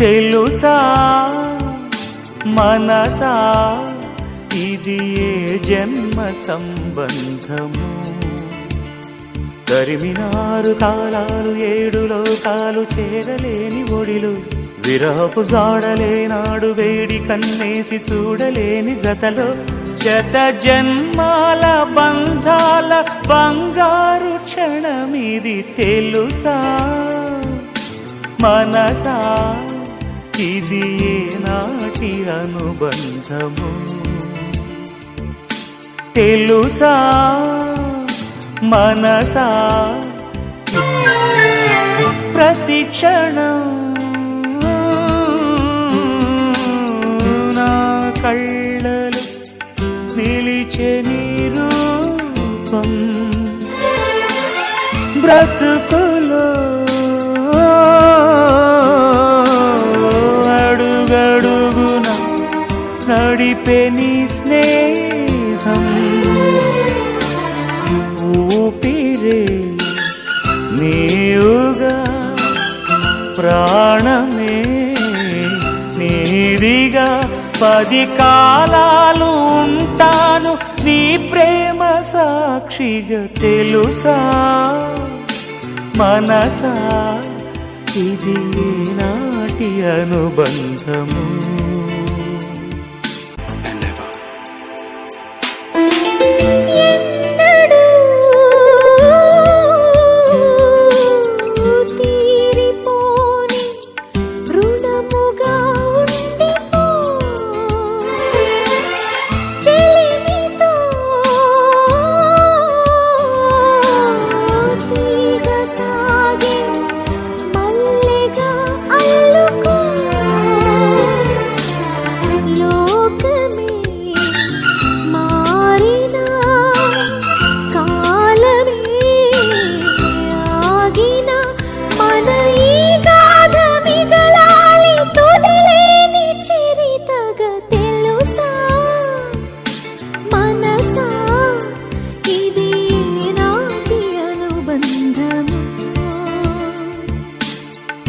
తెలుసా మనసా ఇది ఏ జన్మ సంబంధము తరిమినారు కాలాలు ఏడు లోకాలు చేరలేని ఒడిలు విరహపు జాడలేనాడు వేడి కన్నేసి చూడలేని జతలో శత జన్మాల బంధాల బంగారు క్షణమిది తెలుసా మనసా ఇది ఏనాటి అనుబంధము తెలుసా మనసా ప్రతి క్షణం నా కళ్ళలో నిలిచే నీ రూపం బ్రతుకులో అడుగడుగున నడిపే నీ స్నేహం ఊపిరే నీవుగా ప్రాణమే నీదిగా 10 కాలాలు ఉంటాను నీ ప్రేమ సాక్షిగా తెలుసా మనసా ఇది నాటి అనుబంధము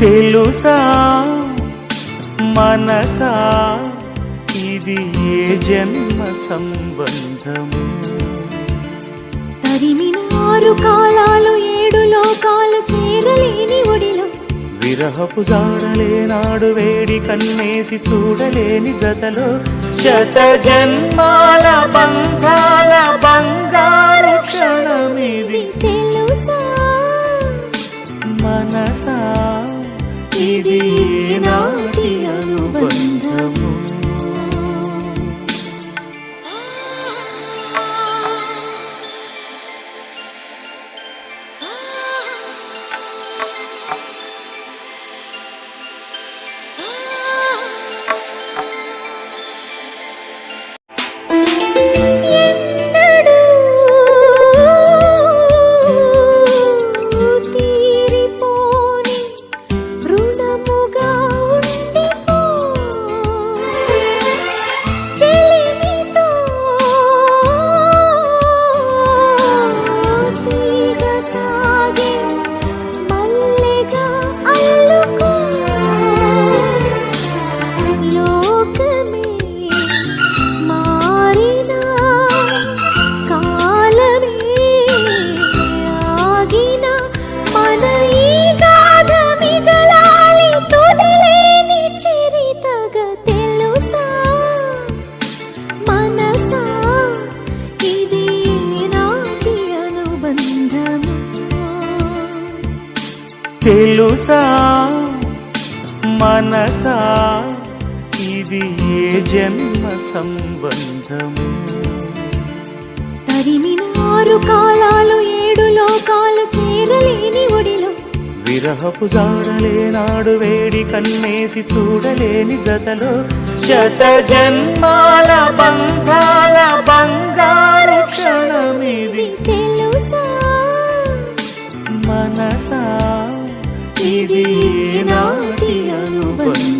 తెలుసా మనసా ఇది ఏ జన్మ సంబంధము తరిమినారు కాలాలు ఏడు లోకాలు చేరలేని ఒడిలో విరహపు జాడలేనాడు వేడి కన్నేసి చూడలేని జతలో శత జన్మాల బంధాల బంగారు క్షణమిది తెలుసా మనసా ఇది నాటి అనుబంధము తెలుసా మనసా ఇది ఏ జన్మ సంబంధము తరిమినారు కాలాలు ఏడు లోకాలు చేరలేని ఒడిలో విరహపు జాడలేనాడు వేడి కన్నేసి చూడలేని జతలో శత జన్మాల బంధాల బంగారు క్షణమిది తెలుసా మనసా ఇది నాటి అనుబంధం